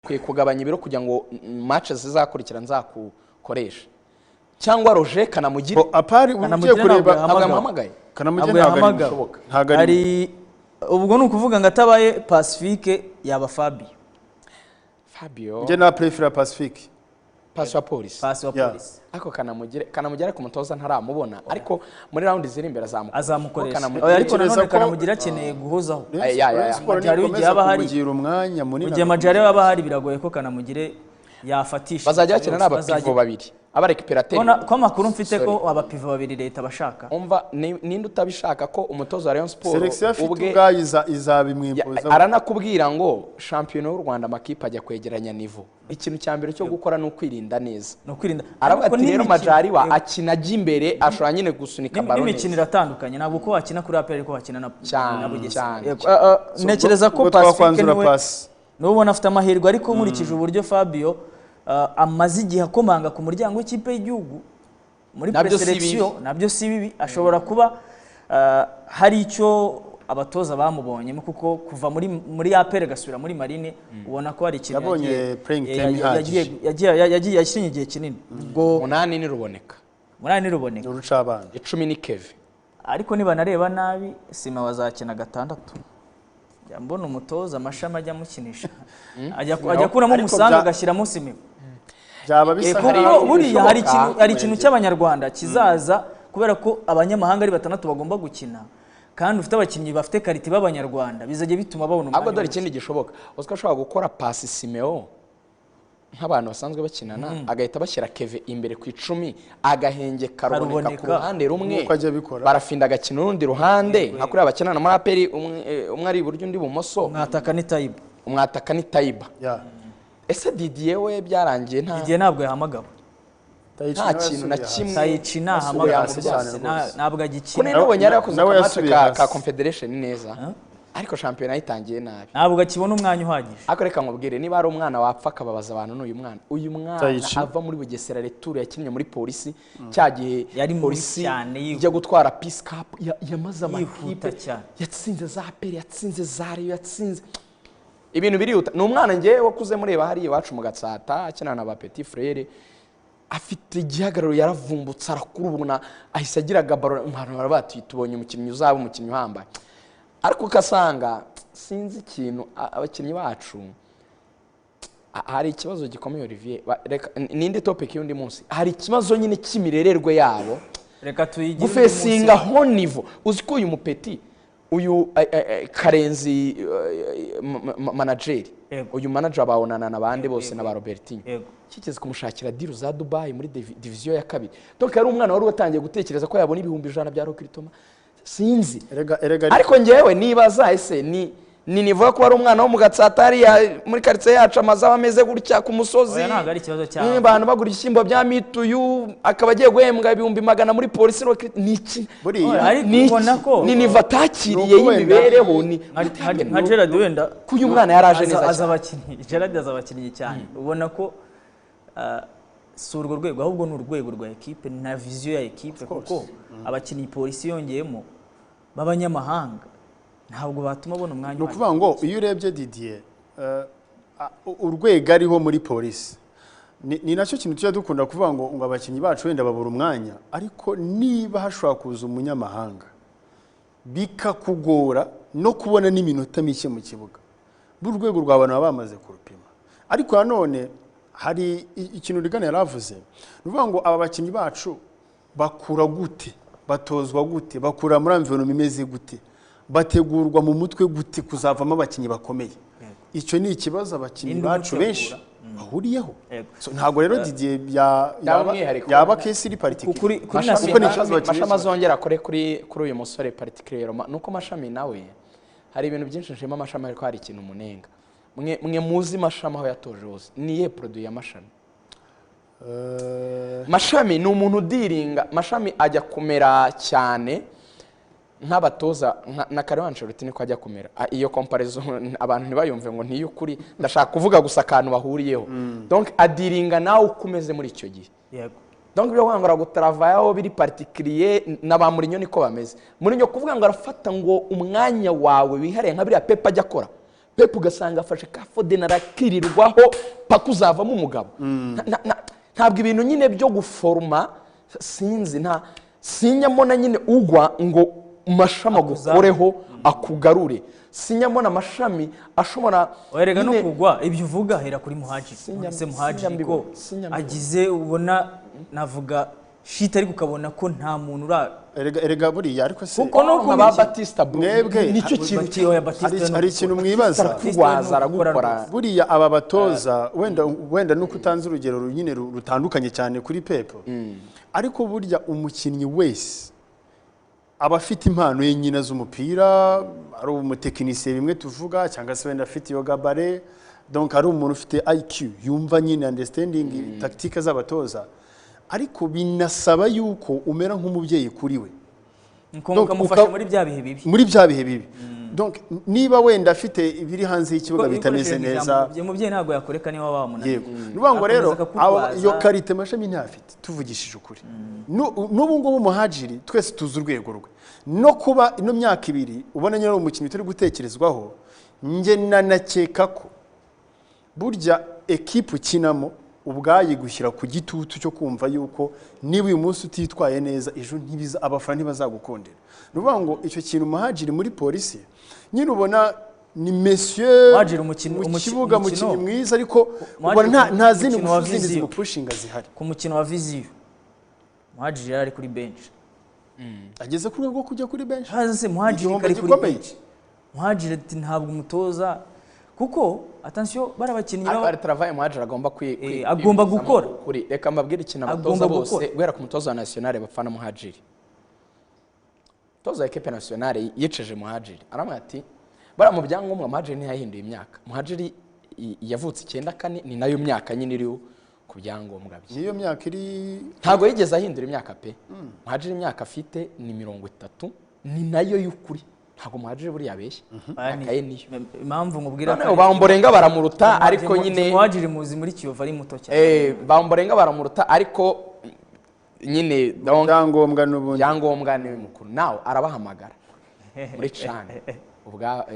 kwiye kugabanya ibiro kugira ngo matches zizakurikira nzakukoresha cyangwa Roger Kanamugire apari ugiye kureba Abahamagawe Kanamugire ntabwo ari ubwo nukuvuga ngo atabaye Pacifique yaba Fabio nge na prefer Pacifique Pass wa police ako Kanamugire ku mutoza ntaramubona ariko muri round ziri imbere azamukoresha ariko nanone Kanamugire akeneye guhozaho Majari yaba hari kugira umwanya munini mugiye Majari yaba hari biragoye ko Kanamugire yafatisha bazajya bakina n'abapivo babiri abarekiperateri ko makuru mfite ko abapivo babiri leta bashaka umva ninde utabishaka ko umutoza wa Rayon Sport ubwe izabimwimpoza aranakubwira ngo champion w'u Rwanda makipe ajya kwegeranya nivo ikintu cyambere cyo gukora no kwirinda neza ariko rero Majari wa akina imbere ashobora nyine gusunika ballon n'imikino iratandukanye ntabwo ko wakina kuri APR ko wakina na Bugesera nekereza ko Pacifique n'ubona afite amahirwe ariko nkurikije uburyo Fabio amaze igihe akomanga ku muryango w'ikipe y'igihugu muri preselection nabyo si bibi ashobora kuba hari icyo abatoza bamubonyemo kuko kuva muri APR gasubira muri Marine ubona ko hari ikintu yagiye yashinye igihe kinini ubwo 8 ni ruboneka urucabana 10 ni Kevin ariko niba nareba nabi Sima wazakina gatandatu mbona umutoza amashami ajya mukinisha ajya kuramo umusanga agashyiramo Sima byaba bisa buriya hari ikintu cy'abanyarwanda kizaza kubera ko abanyamahanga ari batandatu bagomba gukina kandi ufite abakinnyi bafite karite b'abanyarwanda bizaje bituma babona umwanya. Ahubwo dore ikindi gishoboka Oscar ashobora gukora pass Simeo nk'abantu basanzwe bakinana agahita bashyira Keve imbere ku 10 agahenge karuboneka ku ruhande rumwe barafinda agakina urundi ruhande nka kuri abakinana muri APR umwe ari iburyo undi bumoso umwataka ni Taiba ese Didier we byarangiye Didier ntabwo yahamagawe nta kintu na kimwe Tayicina ahamagawe ntabwo agikina kuri nubonye yari yakoze match ka Confederation neza ariko champion yitangiye nabi ntabwo akibona umwanya uhagije ariko reka nkubwire niba ari umwana wapfa kababaza abantu uyu mwana ava muri Bugesera retour yakinnye muri polisi cyagiye yari polisi ijya gutwara Peace Cup yamaze amakipe yatsinze za APR yatsinze za Rayon yatsinze ibintu birihuta ni umwana ngiye wakuze mureba hari iwacu mu Gatsata akinana na Petit Frere afite igihagararo yaravumbutse arakurubuna ahise agira gabaro umwana barabati tubonye umukinnyi uzaba umukinnyi uhambaye ariko kasanga sinzi ikintu abakinnyi bacu hari ikibazo gikomeye Olivier ninde topic y'undi munsi hari ikibazo nyine kimirererwe yabo reka tuyigire gufesinga ho niveau uziko uyu mupeti uyu Karenzi manager uyu manager abawonana nabande bose na ba Robertinho kigeze kumushakira deal za Dubai muri division ya kabiri donc yari umwana wari watangiye gutekereza ko yabona ibihumbi 100 bya Rokritoma sinzi ariko ngewe nibaza ese ni nivuga ko ari umwana wo mu Gatsatari muri quartier yacu amaza ameze gutya ku musozi abantu bagura ishyimbo bya mituyu akaba agiye guhembwa ibihumbi 100 muri polisi niki ni niva takiriye y'imibereho ni nka Gerard wenda kuyu mwana yaraje neza azabakinnyi Gerard azabakinnyi cyane ubona ko si urwo rwego ahubwo ni urwego rwa equipe na vision ya equipe kuko abakinnyi polisi yongeyemo b'abanyamahanga ntabwo batuma bona umwanya no kuvuga ngo iyo urebye Didier urwego ariho muri polisi ni nacyo kintu tujya dukunda kuvuga ngo abakinnyi bacu wenda babura umwanya ariko niba hashobora kuza umunyamahanga bikakugora no kubona n'iminota mike mu kibuga burwego rw'abantu bamaze kurupima ariko nanone hari ikintu Reagan yaravuze nuvuga ngo aba bakinnyi bacu bakura gute batozwa gute bakura muri environment imeze gute bategurwa mu mutwe gute kuzavamo abakinnyi bakomeye icyo ni ikibazo abakinnyi bacu benshi bahuriyeho ntago rero Didier yaba case iri particular kuko ni ikibazo mashama zongera kuri uyu musore particular nuko mashami nawe hari ibintu byinshi nshima amashami ariko hari ikintu umunenga mwe muzi mashami aho yatoje hose niye produit ya mashami mashami ni umuntu udiringa mashami ajya kumera cyane nk'abatoza na Karewanche rutine ko ajya kumera iyo comparison abantu ntibayumve ngo ntiyukuri ndashaka kuvuga gusa kantu bahuriyeho donc adiringa nawe ukomeze muri icyo gihe yego donc byo kwangura gutravayaho biri particulier naba muri nyo niko bameze muri nyo kuvuga ngo arafata ngo umwanya wawe wihariye nka biri Pepa ajya akora Pep ugasanga afashe ka Foden arakirirwaho paka uzavamo umugabo. Ntabwo ibintu nyine byo guforma sinzi sinyamona nyine ugwa ngo mashama gukoreho akugarure. Sinyamona amashami ashobora werega no kugwa ibyo uvuga hera kuri Muhajiri. Se Muhajiri ko agize ubona navuga shit ariko ukabona ko nta muntu erega buriya ariko se kuko no kuba Batista mwebwe nicyo kintu hari ikintu mwibaza kurwaza aragukora buriya aba batoza wenda nuko utanze urugero nyine rutandukanye cyane kuri Pep ariko burya umukinnyi wese aba afite impano ye nyina z'umupira ari umutekinisiye bimwe tuvuga cyangwa se wenda afite yoga bare donc ari umuntu ufite IQ yumva nyine understanding tactique z'abatoza ariko binasaba yuko umera nk'umubyeyi kuri we ukamufasha muri bya bihe bibi donc niba wenda afite ibiri hanze y'ikibuga bitameze neza umubyeyi ntago yakoreka niba wamunaniye yego nubango rero yo karite mashami ntafite tuvugishije ukuri n'ubu ngubu Muhajiri twese tuzi urwego rwe no kuba ino myaka ibiri ubona nyine umukinnyi turi gutekerezwaho nge nanakeka ko burya equipe ukinamo ubwayi gushyira ku gitutu cyo kumva yuko niba uyu munsi utitwaye neza ejo abafana ntibazagukundira nuvuga ngo icyo kintu Muhajiri muri polisi nyine ubona ni monsieur Muhajiri mu kibuga mukinnyi mwiza ariko ubona nta zindi ngufu zimupushinga zihari ku mukino wa Viziyo Muhajiri yari kuri bench ageze ku rwego rwo kujya kuri bench haze Muhajiri kari kuri bench Muhajiri ntabwo umutoza kuko attention barabakinnyi ari travail Muhajiri agomba gukora kuri reka mbabwire ikintu abatoza bose guhera ku mutoza wa nationale bafana Muhajiri toza equipe nationale yiceje Muhajiri aramwe ati bara mu byangombwa Muhajiri ntiyahinduye imyaka Muhajiri yavutse 94 ni nayo myaka nyine iriho ku byangombwa bye niyo myaka iri ntago yigeze ahindura imyaka pe Muhajiri imyaka afite ni 30 ni nayo y'ukuri ntago Muhajiri buri yabeshye akaye niyo impamvu ngubwira ko bamborenga baramuruta ariko nyine Muhajiri muzi muri Kiyovu ari muto cyane bamborenga baramuruta ariko nyine byangombwa n'ubundi byangombwa ni mukuru nawe arabahamagara muri cyane ubwa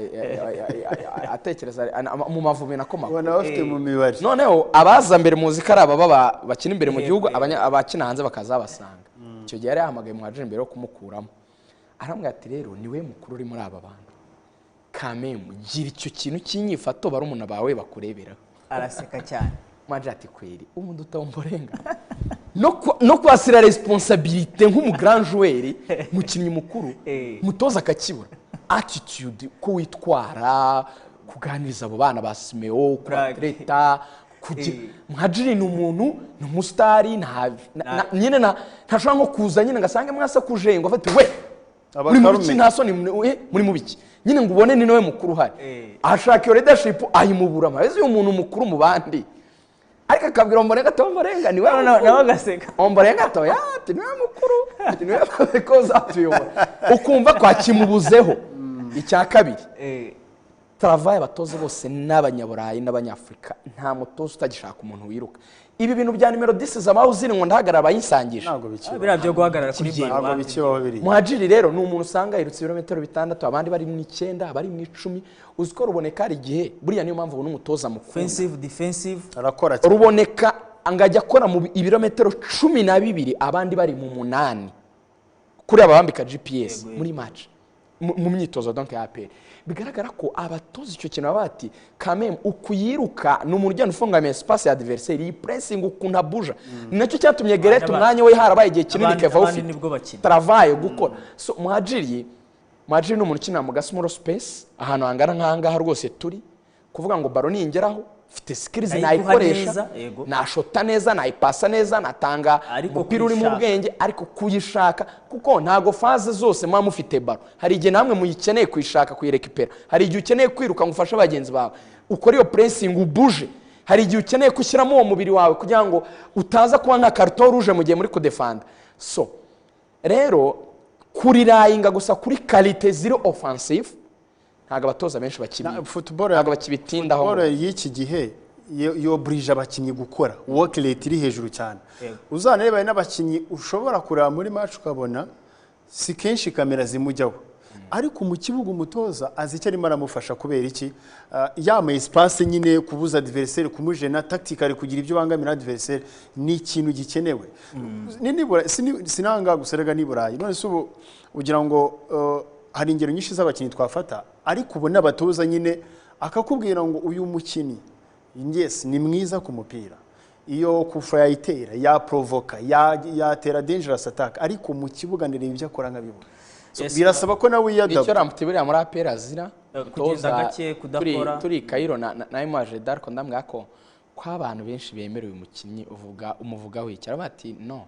atekereza mu Mavubi nakoma ubona bafite mu mibare noneho abaza mbere muzika ari aba bakina imbere mu gihugu abakina hanze bakaza basanga icyo gihe yari yahamagaye Muhajiri mbere yo kumukuramo arambwira ati rero niwe mukuru uri muri aba bantu kamemu gira icyo kintu cy'inyifato barumuna bawe bakurebera araseka cyane Muhajiri ati kweri umuntu utamborenga no kwasira responsabilité nk'umu grand joueur mukinnyi mukuru mutoza akakibura attitude ko witwara kuganiriza abo bana ba Simeo kureta Muhajiri ni umuntu ni umusitari nyine ntashobora nko kuza nyine ngasange mwasa kuje ngo afate we muri mubiki ntasoni muri mubiki nyine ngo ubone ni nawe mukuru hari ashaka iyo leadership ayimubura amaze uyu muntu mukuru mu bandi ariko akabwira Omborenga Tomborenga ni wewe nawe agaseka Omborenga to ya ati niwe mukuru ati niwe koza tuyobora ukumva kwa kimubuzeho icya kabiri travail abatoza bose n'abanyaburayi n'abanyafrika nta mutoza utagishaka umuntu wiruka ibi bintu bya numero 10 zamaho ziri ngo ndahagarara bayinsangisha birabyo guhagarara kuri bari Muhajiri rero ni umuntu usanga yirutse ibirometero 6 abandi bari mu 9 abari mu 10 uziko ruboneka ari gihe buriya niyo mpamvu n'umutoza mukuru offensive defensive arakora cyane ruboneka angajya akora mu ibirometero 12 abandi bari mu 8 kuri abambika GPS muri match mu myitozo donc ya APR bigaragara ko abatoza icyo kintu abati kameme ukuyiruka n'umuryango ufungamiye espace ya adversaire yi pressing ukuna buja nacyo cyatumye Geret umwanya we harabaye igihe kinini keva ufite travail gukora so Muhajiri ni umuntu ukina mu gasmall space ahantu hangana nkanga rwose turi kuvuga ngo baro ningeraho mfite skills nayikoresha nashota neza nayipasa neza natanga umupira uri mu bwenge ariko kuyishaka kuko ntago faze zose mwa mufite baro hari igihe namwe muyikeneye kuyishaka kuyirekipera hari igihe ukeneye kwiruka ngufasha abagenzi bawe ukora iyo pressing ubuje hari igihe ukeneye kushyiramo uwo mubiri wawe kugira ngo utaza kuba nka carton rouge mu gihe muri kudefanda so rero kuri rayinga gusa kuri qualité zero offensive ntago abatoza benshi bakibi football ntago bakibitindaho football y'iki gihe yo brige abakinnyi gukora work rate iri hejuru cyane uzanareba n'abakinnyi ushobora kureba muri match ukabona si kenshi kamera zimujyaho ariko mu kibuga umutoza azi icyo arimo aramufasha kubera iki yama espace nyine kubuza adversaire kumujena tactically kugira ibyo bangamira adversaire ni ikintu gikenewe nibura sinanga guseraga niburayi none se ubu ugira ngo hari ingero nyinshi z'abakinnyi twafata ariko ubona abatoza nyine akakubwira ngo uyu mukinnyi yes ni mwiza ku mupira iyo kufa yayitera ya provoka yatera dangerous attack ariko mu kibuga ndireba ibyo akora nkabibona birasaba ko nawe yadaba icyo ramutiburiya muri APR azira kugenda gake kudakora turi Cairo na Image Darko ndambwa ko abantu benshi bemerewe umukinnyi umuvugaho icyara bati no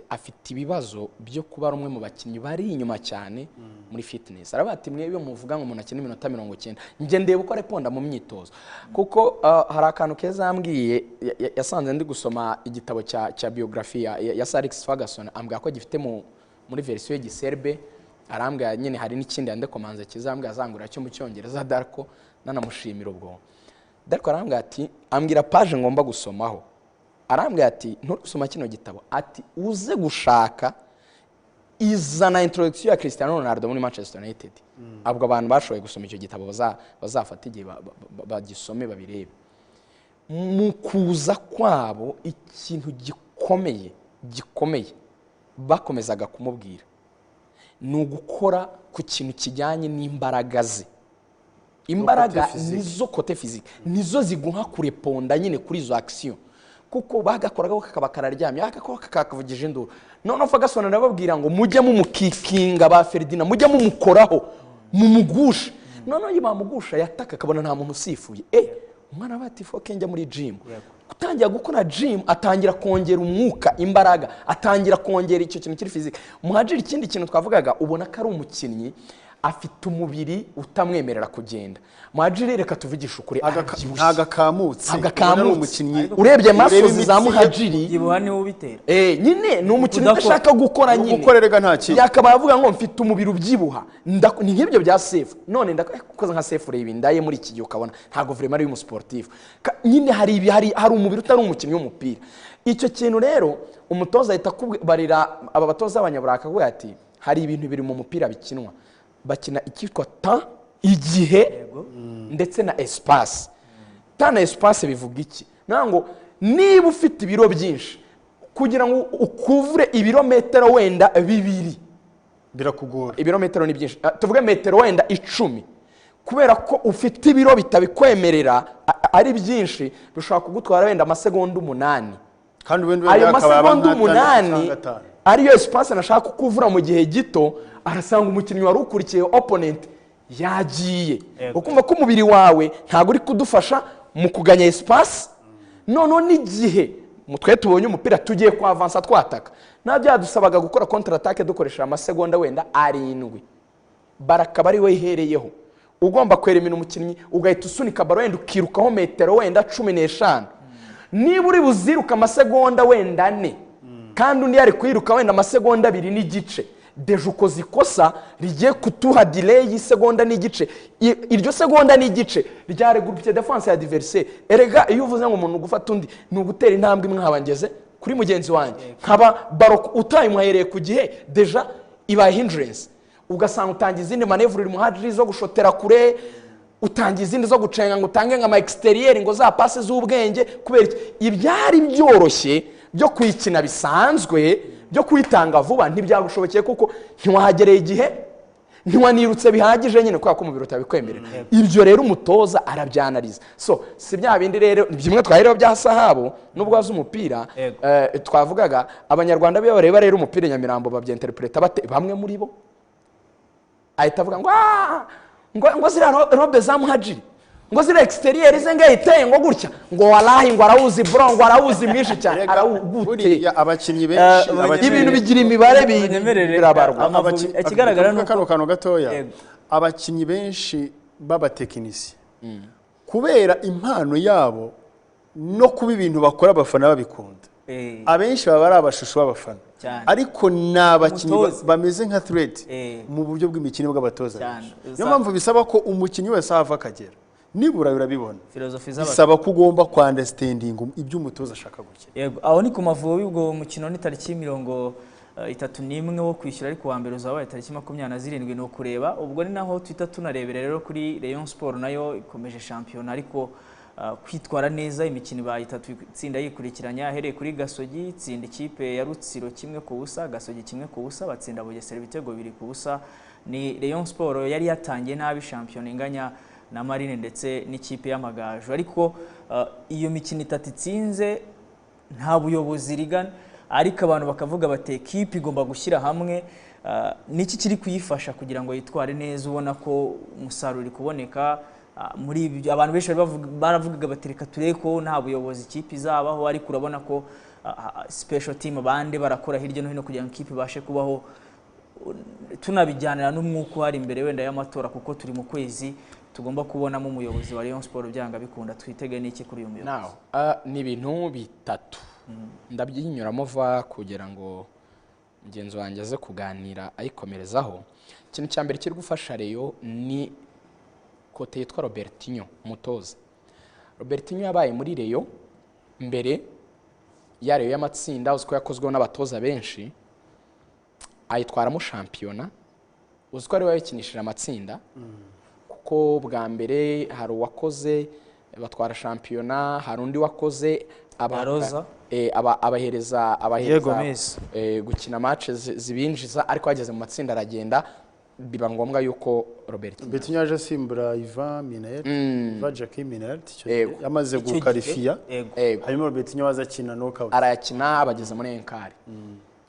afite ibibazo byo kuba rumwe mu bakinnyi bari inyuma cyane muri fitness arabati mwebwe muvuga ngo umuntu akina iminota 90 nge ndeba uko reponda mu myitozo kuko hari akantu keza ambwiye yasanze ndi gusoma igitabo cya biografia ya Sir Alex Ferguson ambwa ko gifite muri version y'igiserbe arambwa nyine hari n'ikindi yande komanze kizambwa azangura cyo mu cyongereza Darko nanamushimira ubwo Darko arambwa ati ambwira page ngomba gusomaho arambwira ati nturusoma kino gitabo ati uze gushaka izana introduction ya Cristiano Ronaldo muri Manchester United abwo abantu bashoboye gusoma icyo gitabo bazafata igihe bagisome babirebe mu kuza kwabo ikintu gikomeye bakomezaga kumubwira ni ugukora ku kintu kijyanye n'imbaraga ze imbaraga nizo kote physique nizo ziguha kureponda nyine kuri izo action kuko bagakoraga kakaba kararyamye kakavugije induru none Ferguson arababwira ngo mujye mu mukikinga ba Ferdinand mujye mu mukoraho mu mugusha none yimamugusha yataka kabona nta muntu usifuye umwana bati foke njya muri gym gutangira gukora gym atangira kongera umwuka imbaraga atangira kongera icyo kintu kiri physique muhajira ikindi kintu twavugaga ubona ko ari umukinnyi afite umubiri utamwemerera kugenda muhajiri reka tuvugisha ukuri agakamutse umukinnyi urebye maso za muhajiri yibuha ni ubitera nyine ni umukinnyi udashaka gukora nyine gukorerega nta kintu yakaba yavuga ngo mfite umubiri ubyibuha ni nk'ibyo bya safe none ndakoze nka safe ureba indaye muri iki gihe ukabona ntago vraiment ari umusportif nyine hari umubiri utari umukinnyi w'umupira icyo kintu rero umutoza ahita kubarira aba batoza abanyaburaka ko ati hari ibintu biri mu mupira bikinwa bakina ikitwa temps igihe ndetse na espace temps na espace bivuga iki nango niba ufite ibiro byinshi kugira ngo ukuvure ibirometero wenda 2 birakugora ibirometero ni byinshi tuvuge metero wenda 10 kubera ko ufite ibiro bitabikwemerera ari byinshi bishobora kugutwara wenda amasegonda 8 kandi wenda ayo masegonda 8 ariyo espace nashaka kukuvura mu gihe gito arasanga umukinnyi wari ukurikiye opponent yagiye ukumva ko umubiri wawe ntago uri kudufasha mu kuganya espace none n'igihe mutwe tubonye umupira tugiye kwa avansa twataka nabyadusabaga gukora counter attack dukoresha amasegonda wenda 7 baraka bari we ihereyeho ugomba kweremina umukinnyi ugahita usunika baro wenda ukirukaho metero wenda 15 niba uri buziruka amasegonda wenda 4 kandi undi yari kwiruka wenda amasegonda 2 n'igice deje ukoze ikosa rigiye kutuha delay y'isegonda n'igice iryo segonda n'igice ryare groupe defense ya adversaire erega iyo uvuze ngo umuntu gufata undi ni ugutera intambwe imwe nkabangeze kuri mugenzi wanjye nkaba baro utayimuhereye ku gihe deja iba hindrance ugasanga utangiza izindi manevre uri muhajiri zo gushotera kure utangiza izindi zo gucenga ngo utange nka exterieur ngo za passe z'ubwenge kubera ibyari byoroshye byo kwikina bisanzwe byo kwitanga vuba ntibyagushobokeye kuko ntiwahagereye igihe ntiwanirutse bihagije nyine kwa ko umubiri utabikwemerera ibyo rero umutoza arabyanariza so si bya bindi rero bimwe twahereho bya sahabu nubwo azi umupira twavugaga abanyarwanda biyo bareba rero umupira Nyamirambo babyenterpreta bate bamwe muri bo ahita avuga ngo zira robe za muhajiri ngo zira exterieur ze ngahiteye ngo gutya ngo walahi ngo arawuzi bro ngo arawuzi mwinshi cyane arawugute abakinnyi benshi ibintu bigira imibare birabarwa ikigaragara no kano gatoya abakinnyi benshi b'abatekinisi kubera impano yabo no kuba ibintu bakora abafana babikunda abenshi baba ari abashusho b'abafana ariko nabakinnyi bameze nka thread mu buryo bw'imikino bw'abatoza niyo mpamvu bisaba ko umukinnyi wese ava akagera nibura urabibona bisaba ko ugomba ku understanding ibyo umutoza ashaka gukina yego aho ni ku Mavubi ubwo mukino ni tariki 30 31 wo kwishyura ariko wa mbere uzabaye tariki 27 no kureba ubwo ni naho twita tunarebera rero kuri Rayon Sport nayo ikomeje shampiyona ariko kwitwara neza imikino ba 3 itsinda yikurikiranya ahereye kuri Gasogi itsinda ikipe ya Rutsiro 1-0 Gasogi 1-0 batsinda Bugesera ibitego 2-0 ni Rayon Sport yari yatangiye nabi shampiyona inganya na Marine ndetse n'ikipe y'Amagaju ariko iyo mikino 3 itsinze nta buyobozi Reagan ariko abantu bakavuga bate equipe igomba gushyira hamwe niki kiri kuyifasha kugira ngo yitware neza ubona ko umusaruro kuboneka muri ibyo abantu benshi baravugaga batereka tureko nta buyobozi ikipe izabaho ariko urabona ko special team bande barakora hirya no hino kugira ngo ikipe ibashe kubaho tunabijyanira n'umwuko hari imbere wenda y'amatora kuko turi mu kwezi tugomba kubonamo umuyobozi wa Rayon Sport byanga bikunda twitege n'iki kuri uyu muyobozi ni ibintu bitatu ndabyinyuramo va kugira ngo mugenzi wanjye aze kuganira ayikomerezaho ikintu cya mbere kiri gufasha Rayon ni kote yitwa Robertinho umutoza Robertinho yabaye muri Rayon mbere ya Rayon y'amatsinda uziko yakozweho n'abatoza benshi ayitwaramo shampiyona uziko ari wayikinishije amatsinda kuko bwa mbere hari uwakoze batwara shampiyona hari undi wakoze abahereza gukina match zibinjiza ariko bageze mu matsinda aragenda biba ngombwa yuko Robertinho yaje asimbura Ivan Minnaert Jackie Minnaert yamaze gukarifiya harimo Robertinho wazakina knockout arayakina bageze muri enkari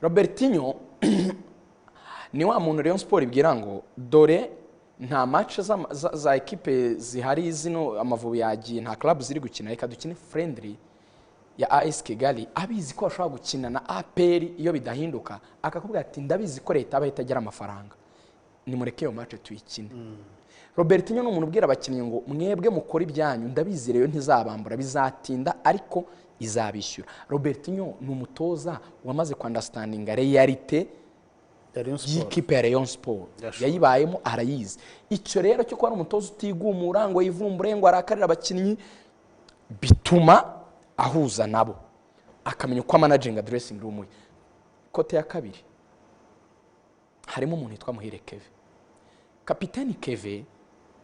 Robertinho ni wa muntu Rayon Sport ibwira ngo dore nta match za equipe zihari zino Amavubi yagiye nta club ziri gukina reka dukine friendly ya AS Kigali abizi ko ashobora gukina na APR iyo bidahinduka akakubwira ati ndabizi ko leta abahita agira amafaranga ni mureke yo match tuyikine Robertinho no umuntu ubwira abakinnyi ngo mwebwe mukora ibyanyu ndabizi rero ntizabambura bizatinda ariko izabishyura Robertinho ni umutoza wamaze understanding reality Ikipe ya Rayon Sport yayibayemo arayizi icyo rero cyo kwa umutoza utigumura ngo yivumbure ngo arakarira abakinnyi bituma ahuza nabo akamenya uko managing dressing room kote ya kabiri harimo umuntu yitwa Muhire Keve kapiteni Keve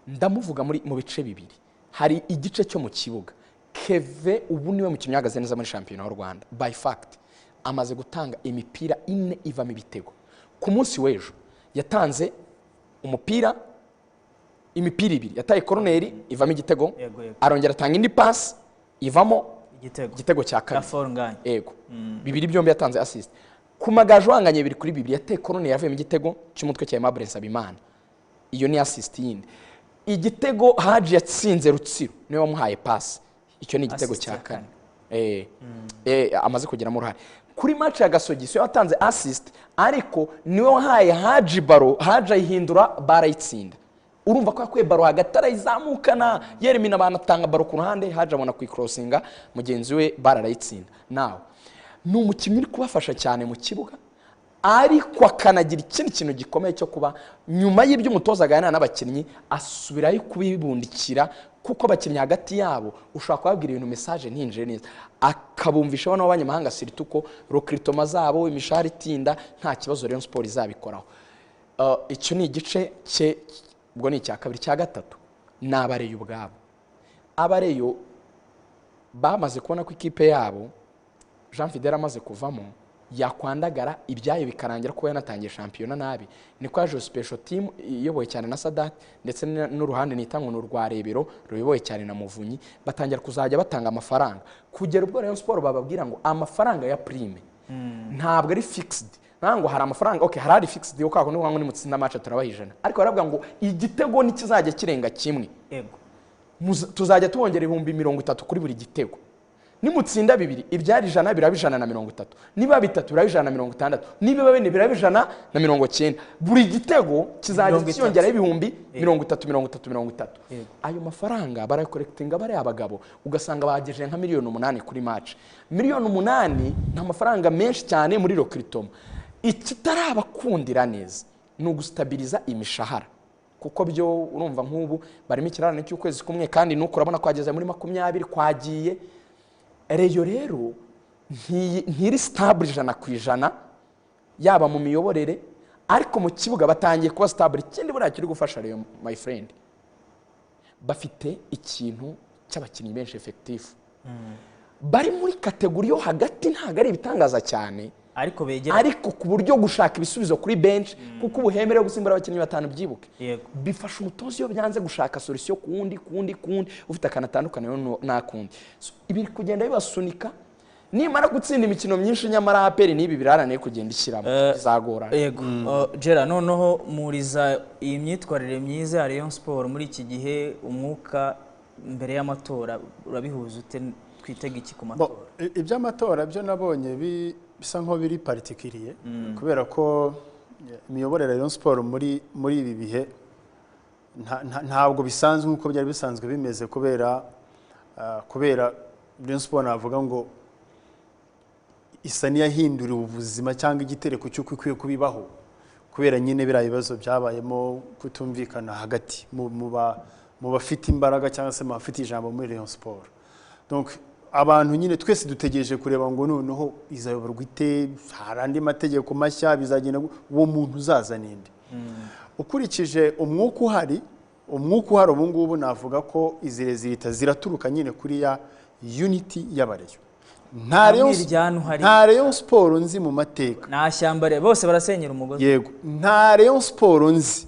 ndamuvuga mu bice bibiri hari igice cyo mu kibuga Keve ubu niwe mukinnyi uhagaze neza muri shampiyona y'u Rwanda by fact amaze gutanga imipira 4 ivamo ibitego ku munsi w'ejo yatanze imipira 2 yataye corner ivamo igitego arongera atanga indi pass ivamo igitego cya kabiri yego bibiri byombi yatanze assist ku Magaju wanganye 2-2 yataye corner yavemo igitego cy'umutwe cya Yamavub Sabimana iyo ni assist yindi igitego Haji yatsinze Rutsiro niwe wamuhaye pass icyo ni igitego cya kane amaze kugira mu ruhare kuri match ya Gasogi so yatanze assist ariko niwe wahaye Haji baro Haji ayihindura barayitsinda urumva ko yakwe baro hagati arayizamukana yeremina banatanga baro ku ruhande Haji abona kwicrossinga mugenzi we barayitsinda nawe ni umukinnyi uri kubafasha cyane mu kibuga ariko akanagira ikindi kintu gikomeye cyo kuba nyuma y'ibyo umutoza aganira n'abakinnyi asubirayo kubibundikira kuko abakinnyi hagati yabo ushaka kubabwira ibintu message ntinjire neza akabumvisha bano b'abanyamahanga sirituko recruitment zabo imishahara itinda nta kibazo Rayon Sport izabikoraho icyo ni igice cye ubwo ni icya kabiri cya gatatu n'abareyo ubwabo abareyo bamaze kubona ko ikipe yabo Jean Fidel amaze kuvamo yakwandagara ibyayo bikarangira ko yanatangiye shampiyona nabi niko yaje special team iyoboye cyane na Sadat ndetse n'uruhande nitango n'urwarebero ruyoboye cyane na Muvunyi batangira kuzajya batanga amafaranga kugera ubwo Rayon Sport bababwira ngo amafaranga ya prime ntabwo ari fixed nango hari amafaranga okay harari fixed yo kako n'uwangu ni mutsinda match turabahijana ariko baravuga ngo igitego nikizajya kirenga kimwe yego tuzajya tubongera 30 kuri buri gitego nimutsinda 2 ibyari 100 birabijana na 30 niba 3 birabijana na 60 niba 4 birabijana na 90 buri gitego kizajya cyongera 30 ayo mafaranga barakolectinga bare abagabo ugasanga bageje nka miliyoni 8 kuri match miliyoni 8 nta mafaranga menshi cyane muri recruitment ikitarabakundira neza no gustabiliza imishahara kuko byo urumva nk'ubu barimo ikirarane cy'ukwezi kumwe kandi nuko urabona ko ageze muri 20 kwagiye Reyo rero ntiri stable 100% yaba mu miyoborere ariko mu kibuga batangiye kuba stable. Ikindi buriya kiri gufasha rero my friend, bafite ikintu cy'abakinnyi benshi effective bari muri kategori yo hagati, ntago ari ibitangaza cyane ariko ku buryo gushaka ibisubizo kuri bench kuko ubuhemere bwo gusimbura abakinnyi batanu byibuke bifasha umutozi iyo byanze gushaka solution kundi ufite akanatandukanye nakundi. Ibiri kugenda bibasunika nimara gutsinda imikino myinshi, nyamara aperi nibi birarane kugenda ishyiramo bizagora. Yego Gera, noneho muriza iyi myitwarire myiza ya Rayon Sport muri iki gihe, umwuka mbere y'amatora urabihuza ute? Twitega iki ku matora? Iby'amatora byo nabonye bisa nko biri particulier kubera ko imiyoborere ya Rayon Sport muri ibi bihe ntabwo bisanzwe nkuko byari bisanzwe bimeze, kubera Rayon Sport navuga ngo isa niyahinduriwe ubuzima cyangwa igitereko cy'uko ikwiye kubibaho, kubera nyine biriya bibazo byabayemo kutumvikana hagati mu bafite imbaraga cyangwa se mu bafite ijambo muri Rayon Sport. Donc abantu nyine twese dutegereje kureba ngo noneho izayoborwa ite, hari andi mategeko mashya, bizagenda uwo muntu uzaza ninde. Ukurikije umwuka uhari ubu ngubu navuga ko izirezirita ziraturuka nyine kuri ya unity y'abareyo. Nta Rayon Sport nzi mu mateka, nta shyamba bose barasenyera umugozi. Yego, nta Rayon Sport nzi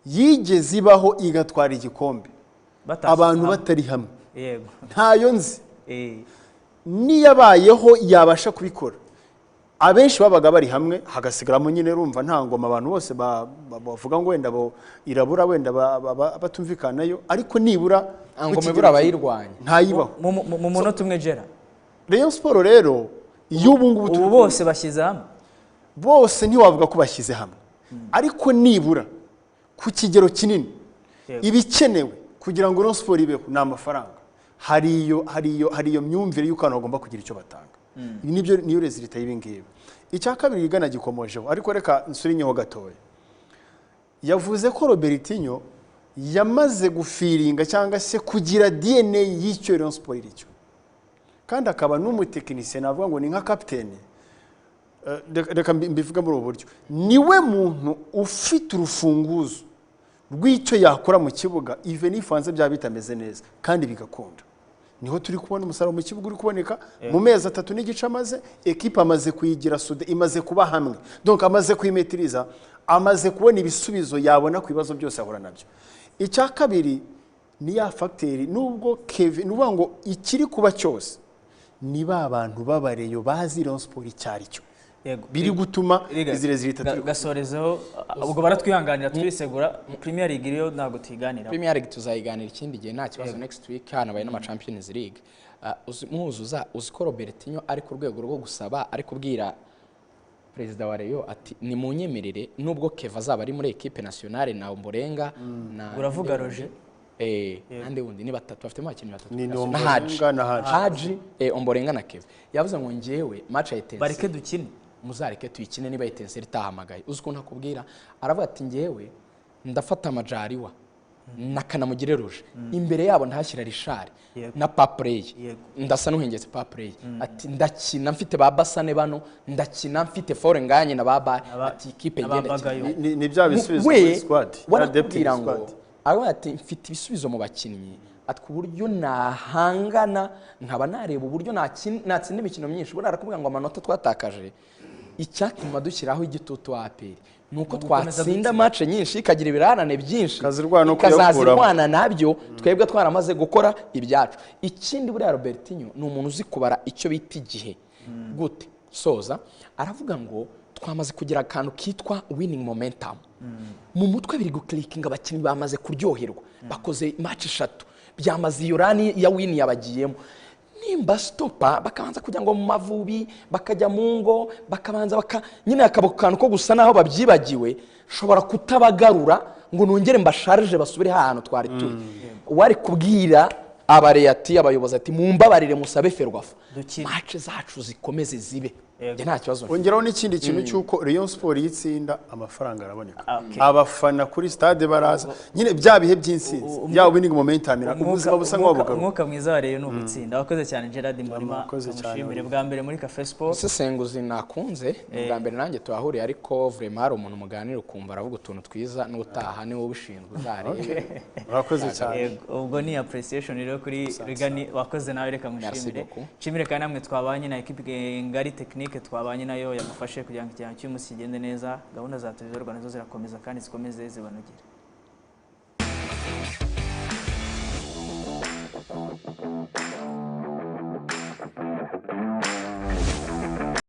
yigeze ibaho igatwara igikombe abantu batari hamwe. Yego, ntayo nzi. Niyabayeho yabasha kubikora, abenshi babaga bari hamwe hagasigaramo nyine rumva nta ngoma, abantu bose bavuga ngo wenda irabura, wenda batumvikanayo, ariko nibura ngoma ibura abayirwanya ntayibaho mu munota umwe. Gera, Rayon Sport rero ubu bose bashyize hamwe, bose ntiwavuga ko bashyize hamwe, ariko nibura ku kigero kinini ibikenewe kugira ngo Rayon Sport ibeho ni amafaranga. Hari iyo myumvire y'uko abantu bagomba kugira icyo batanga. Niyo rezilita y'ibi ngibi. Icya kabiri Reagan agikomojeho, ariko reka nsurinyeho gatoya. Yavuze ko Robertinho yamaze gufiringa cyangwa se kugira DNA y'icyo Rayon Sport iricyo, kandi akaba n'umutekinisiye, navuga ngo ni nka kapiteni. Reka mbivuga muri ubu buryo, niwe muntu ufite urufunguzo rw'icyo yakora mu kibuga even if hanze byaba bitameze neza kandi bigakunda. Niho turi kubona umusaruro mu kibuga uri kuboneka mu mezi 3 n'igice amaze, equipe amaze kuyigira sude, imaze kuba hamwe, donc amaze kwimetiriza, amaze kubona ibisubizo yabona ku bibazo byose ahura nabyo. Icya kabiri ni ya facteur, nubwo Kevin nuvuga ngo ikiri kuba cyose ni ba bantu babareyo bazi Rayon Sport icyari cyo. Yego, biri gutuma izirezirita gasorezeho. Ubwo baratwihanganira turisegura Premier League iriyo ntabwo tuyiganira. Premier League tuzayiganira ikindi gihe nta kibazo. Next week hano baye n'ama Champions League. Muzuza uziko Robertinho ari ku rwego rwo gusaba, ari kubwira Perezida wa Rayon ati ni munyemerere nubwo Keva azaba ari muri equipe nationale na Ombolenga na uravuga Roger ande wundi ni batatu bafite abakinnyi batatu na Haji Ombolenga na Keva. Yavuze ngo ngewe match ya bareke dukine, muzareke tuyikine niba Etenseri itahamagaye. Uziko ntakubwira, aravuga ati ngewe ndafata amajariwa nakanamugire Roger imbere yabo ndahashyira Richard na Paplay, ndasa nuhengetse Paplay, ati ndakina mfite ba Basane bano, ndakina mfite Forenganye na baba, ati ikipe ngende ni bya bisubizo mu squad wanadeptira ngo aravuga ati mfite ibisubizo mu bakinnyi, ati ku buryo nahangana nkaba nareba uburyo natsinda imikino myinshi. Buri arakubwira ngo amanota twatakaje icyatuma dushyiraho igitutu aperi nuko twatsinda match nyinshi ikagira ibirarane byinshi ikazazirwana nabyo, twebwe twaramaze gukora ibyacu. Ikindi buri Robertinho ni umuntu uzi kubara icyo bita igihe gute soza. Aravuga ngo twamaze kugira akantu kitwa winning momentum mu mutwe, biri guklikinga, abakinnyi bamaze kuryoherwa, bakoze match 3 byamaze iyo rani ya win yabagiyemo. Nimba stopa bakabanza kujya ngo mu Mavubi, bakajya mu ngo, bakabanza nyine akabukantu ko gusa naho babyibagiwe, shobora kutabagarura ngo nongere mbasharije basubire ahantu twari turi. Wari kubwira abareyati abayobozi ati mumbabarire musabe Ferwafa match zacu zikomeze zibe nta kibazo. Ongeraho n'ikindi kintu cy'uko Rayon Sport yitsinda amafaranga araboneka, abafana kuri stade baraza nyine bya bihe by'insinzi bya winning momentum ubuzima busa nk'ubugaruka. Umwuka mwiza wa Rayon n'ugutsinda. Wakoze cyane Gerard Murima, mushimire bwa mbere muri Cafe Sport. Sesenguzi nakunze bwa mbere nanjye tuhahuriye, ariko vraiment hari umuntu muganira ukumva aravuga utuntu twiza n'utaha ni wowe ubishinzwe uzarebe. Urakoze cyane. Ubwo ni appreciation rero kuri Reagan, wakoze nawe, reka mushimire. Nshimire kandi namwe twabanye na equipe ngari technique twabanye nayo yamufashe kugira ngo ikintu cy'umunsi kigende neza. Gahunda za televiziyo Rwanda zo zirakomeza kandi zikomeze zibanogere.